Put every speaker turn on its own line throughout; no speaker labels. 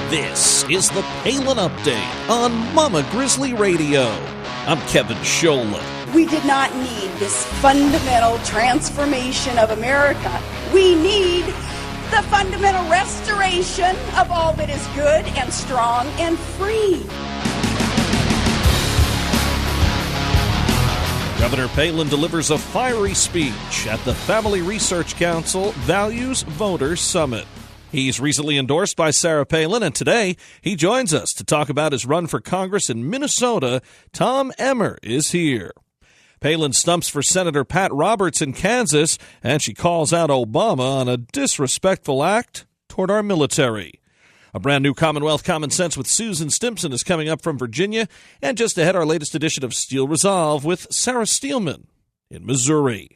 This is the Palin Update on Mama Grizzly Radio. I'm Kevin Scholla.
We did not need this fundamental transformation of America. We need the fundamental restoration of all that is good and strong and free.
Governor Palin delivers a fiery speech at the Family Research Council Values Voters Summit. He's recently endorsed by Sarah Palin, and today he joins us to talk about his run for Congress in Minnesota. Tom Emmer is here. Palin stumps for Senator Pat Roberts in Kansas, and she calls out Obama on a disrespectful act toward our military. A brand new Commonwealth Common Sense with Susan Stimson is coming up from Virginia, and just ahead our latest edition of Steel Resolve with Sarah Steelman in Missouri.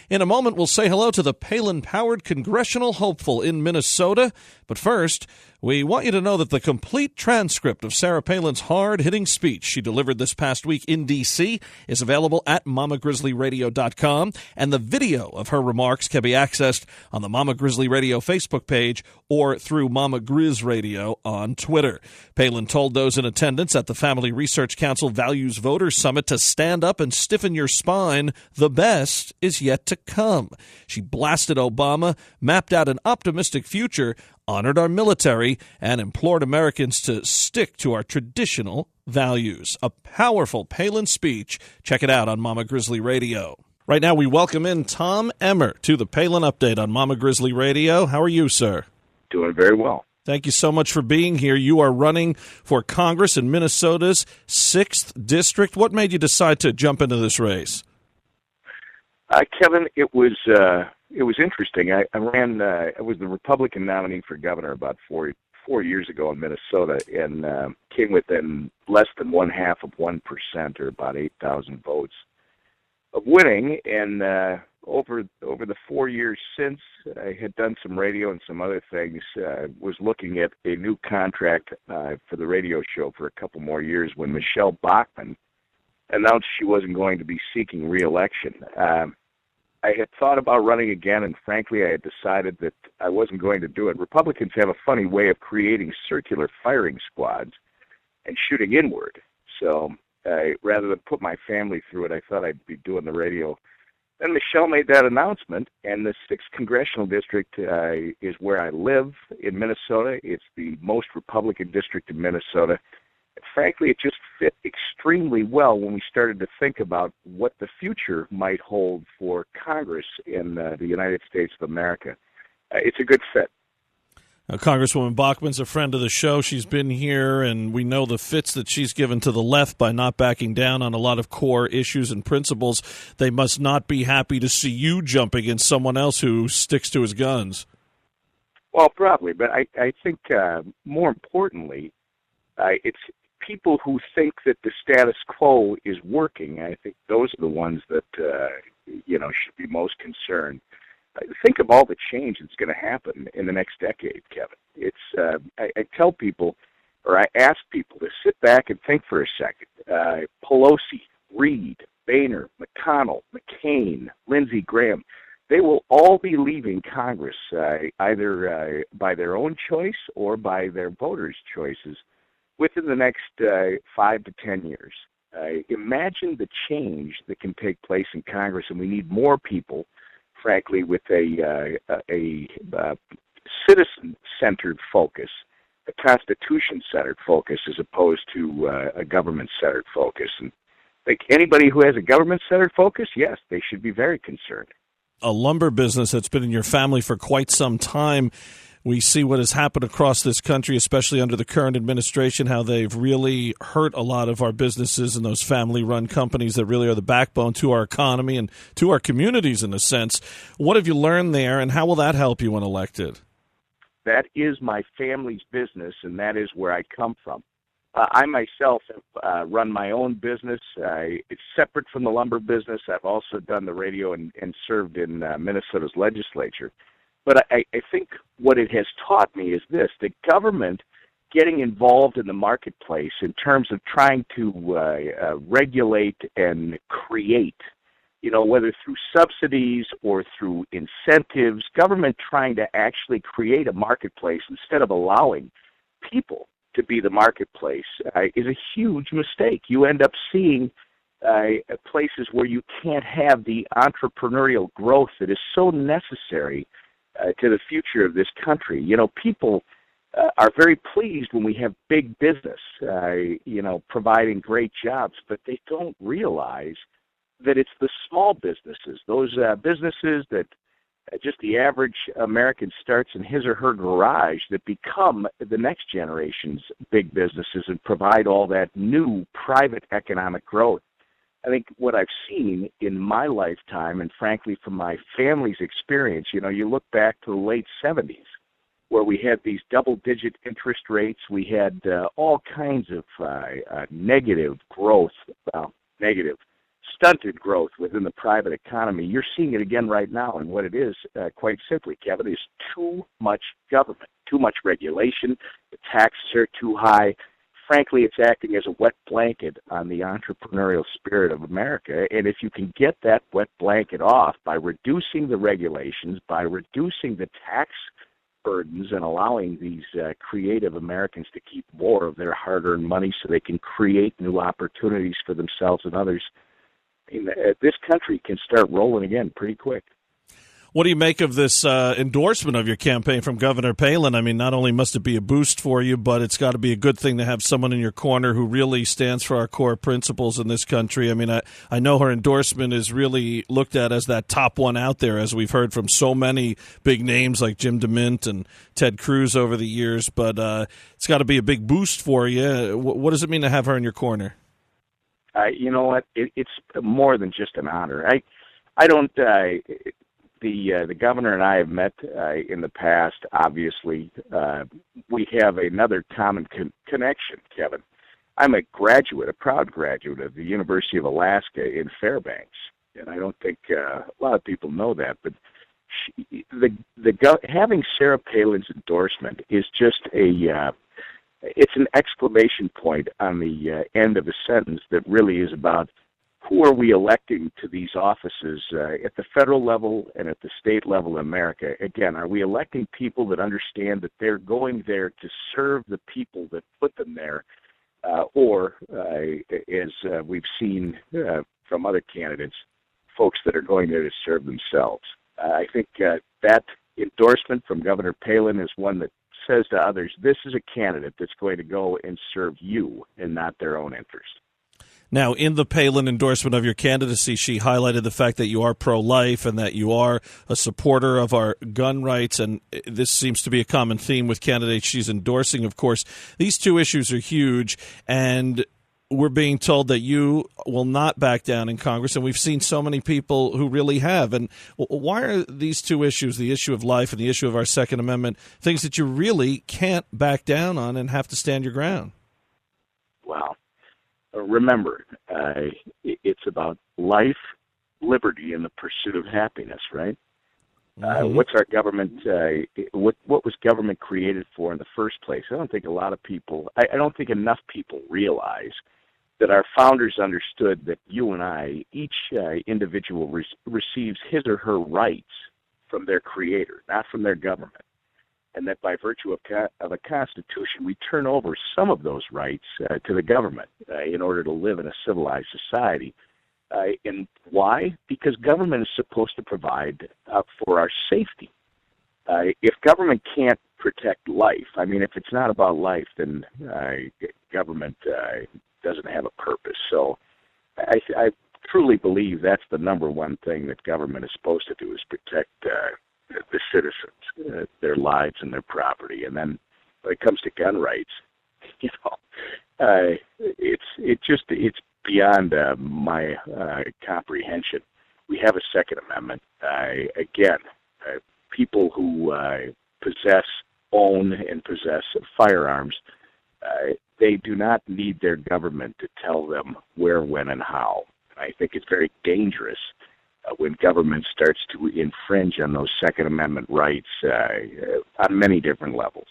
In a moment, we'll say hello to the Palin-powered congressional hopeful in Minnesota. But first, we want you to know that the complete transcript of Sarah Palin's hard-hitting speech she delivered this past week in D.C. is available at mamagrizzlyradio.com, and the video of her remarks can be accessed on the Mama Grizzly Radio Facebook page or through Mama Grizz Radio on Twitter. Palin told those in attendance at the Family Research Council Values Voters Summit to stand up and stiffen your spine. The best is yet to come. She blasted Obama, mapped out an optimistic future, honored our military, and implored Americans to stick to our traditional values. A powerful Palin speech. Check it out on Mama Grizzly Radio. Right now, we welcome in Tom Emmer to the Palin Update on Mama Grizzly Radio. How are you, sir?
Doing very well.
Thank you so much for being here. You are running for Congress in Minnesota's 6th District. What made you decide to jump into this race?
Kevin, it was interesting. I ran. I was the Republican nominee for governor about four years ago in Minnesota, and came within less than 0.5%, or about 8,000 votes, of winning. And over the 4 years since, I had done some radio and some other things. Was looking at a new contract for the radio show for a couple more years when Michelle Bachmann announced she wasn't going to be seeking re-election. I had thought about running again, and frankly, I had decided that I wasn't going to do it. Republicans have a funny way of creating circular firing squads and shooting inward. So rather than put my family through it, I thought I'd be doing the radio. Then Michelle made that announcement, and the 6th Congressional District is where I live in Minnesota. It's the most Republican district in Minnesota. Frankly, it just fit extremely well when we started to think about what the future might hold for Congress in the United States of America. It's a good fit.
Congresswoman Bachmann's a friend of the show. She's been here, and we know the fits that she's given to the left by not backing down on a lot of core issues and principles. They must not be happy to see you jump against someone else who sticks to his guns.
Well, probably, but I think more importantly, it's people who think that the status quo is working. I think those are the ones that should be most concerned. Think of all the change that's going to happen in the next decade, Kevin. It's I tell people, or I ask people to sit back and think for a second. Pelosi, Reid, Boehner, McConnell, McCain, Lindsey Graham, they will all be leaving Congress either by their own choice or by their voters' choices within the next 5 to 10 years. Imagine the change that can take place in Congress, and we need more people, frankly, with a citizen-centered focus, a Constitution-centered focus, as opposed to a government-centered focus. And I think anybody who has a government-centered focus, yes, they should be very concerned.
A lumber business that's been in your family for quite some time. We see what has happened across this country, especially under the current administration, how they've really hurt a lot of our businesses and those family-run companies that really are the backbone to our economy and to our communities, in a sense. What have you learned there, and how will that help you when elected?
That is my family's business, and that is where I come from. I myself have run my own business. It's separate from the lumber business. I've also done the radio and served in Minnesota's legislature. But I think what it has taught me is this: the government getting involved in the marketplace in terms of trying to regulate and create, whether through subsidies or through incentives, government trying to actually create a marketplace instead of allowing people to be the marketplace is a huge mistake. You end up seeing places where you can't have the entrepreneurial growth that is so necessary to the future of this country. You know, people are very pleased when we have big business, providing great jobs, but they don't realize that it's the small businesses, those businesses that just the average American starts in his or her garage, that become the next generation's big businesses and provide all that new private economic growth. I think what I've seen in my lifetime, and frankly from my family's experience, you look back to the late 70s, where we had these double-digit interest rates. We had all kinds of negative growth, stunted growth within the private economy. You're seeing it again right now, and what it is, quite simply, Kevin, is too much government, too much regulation. The taxes are too high. Frankly, it's acting as a wet blanket on the entrepreneurial spirit of America, and if you can get that wet blanket off by reducing the regulations, by reducing the tax burdens, and allowing these creative Americans to keep more of their hard-earned money so they can create new opportunities for themselves and others, this country can start rolling again pretty quick.
What do you make of this endorsement of your campaign from Governor Palin? I mean, not only must it be a boost for you, but it's got to be a good thing to have someone in your corner who really stands for our core principles in this country. I mean, I know her endorsement is really looked at as that top one out there, as we've heard from so many big names like Jim DeMint and Ted Cruz over the years, but it's got to be a big boost for you. What does it mean to have her in your corner?
You know what? It's more than just an honor. I don't. The governor and I have met in the past. Obviously, we have another common connection, Kevin. I'm a proud graduate of the University of Alaska in Fairbanks, and I don't think a lot of people know that. But having Sarah Palin's endorsement is just it's an exclamation point on the end of a sentence that really is about who are we electing to these offices at the federal level and at the state level in America. Again, are we electing people that understand that they're going there to serve the people that put them there, or as we've seen from other candidates, folks that are going there to serve themselves? I think that endorsement from Governor Palin is one that says to others, this is a candidate that's going to go and serve you and not their own interest.
Now, in the Palin endorsement of your candidacy, she highlighted the fact that you are pro-life and that you are a supporter of our gun rights, and this seems to be a common theme with candidates she's endorsing, of course. These two issues are huge, and we're being told that you will not back down in Congress, and we've seen so many people who really have. And why are these two issues, the issue of life and the issue of our Second Amendment, things that you really can't back down on and have to stand your ground?
Wow. Remember, it's about life, liberty, and the pursuit of happiness, right? What's our government? What was government created for in the first place? I don't think a lot of people. I don't think enough people realize that our founders understood that you and I, each individual receives his or her rights from their creator, not from their government. And that by virtue of a constitution, we turn over some of those rights to the government in order to live in a civilized society. And why? Because government is supposed to provide for our safety. If government can't protect life, I mean, if it's not about life, then government doesn't have a purpose. So I truly believe that's the number one thing that government is supposed to do, is protect the citizens, their lives and their property. And then when it comes to gun rights, it's beyond my comprehension. We have a Second Amendment. People who own and possess firearms, they do not need their government to tell them where, when, and how. I think it's very dangerous when government starts to infringe on those Second Amendment rights on many different levels.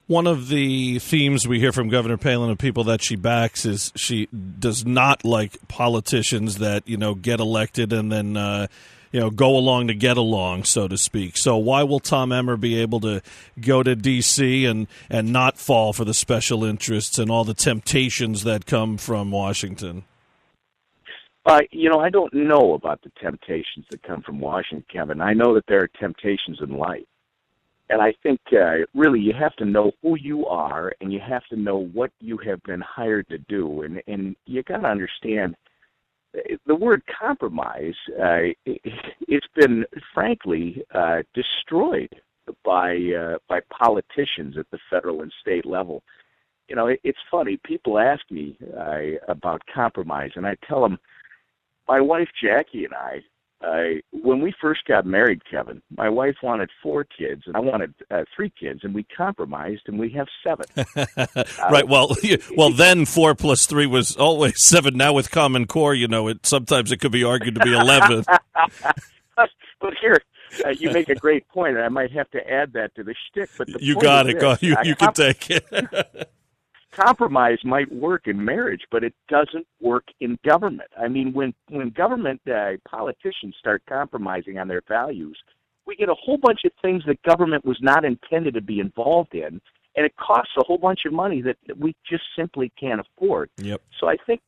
One of the themes we hear from Governor Palin of people that she backs is she does not like politicians that, get elected and then go along to get along, so to speak. So why will Tom Emmer be able to go to D.C. and not fall for the special interests and all the temptations that come from Washington?
I don't know about the temptations that come from Washington, Kevin. I know that there are temptations in life. And I think really you have to know who you are, and you have to know what you have been hired to do. And you got to understand the word compromise. It's been frankly destroyed by politicians at the federal and state level. It's funny. People ask me about compromise, and I tell them my wife Jackie and I. When we first got married, Kevin, my wife wanted 4 kids, and I wanted 3 kids, and we compromised, and we have 7.
Right. Well, then 4 plus 3 was always 7. Now with Common Core, sometimes it could be argued to be 11.
But here, you make a great point, and I might have to add that to the shtick. But
you got it. You can take it.
Compromise might work in marriage, but it doesn't work in government. I mean, when government politicians start compromising on their values, we get a whole bunch of things that government was not intended to be involved in, and it costs a whole bunch of money that we just simply can't afford.
Yep.
So I think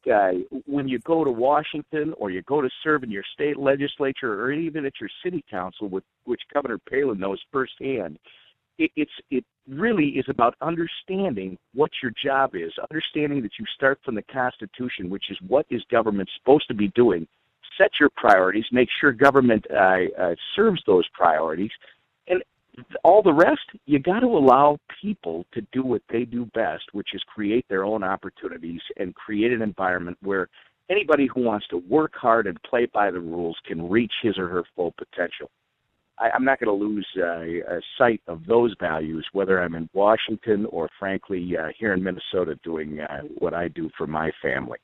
when you go to Washington or you go to serve in your state legislature or even at your city council, which Governor Palin knows firsthand, it really is about understanding what your job is, understanding that you start from the Constitution, which is what is government supposed to be doing. Set your priorities, make sure government serves those priorities, and all the rest, you got to allow people to do what they do best, which is create their own opportunities and create an environment where anybody who wants to work hard and play by the rules can reach his or her full potential. I'm not going to lose sight of those values, whether I'm in Washington or, frankly, here in Minnesota doing what I do for my family.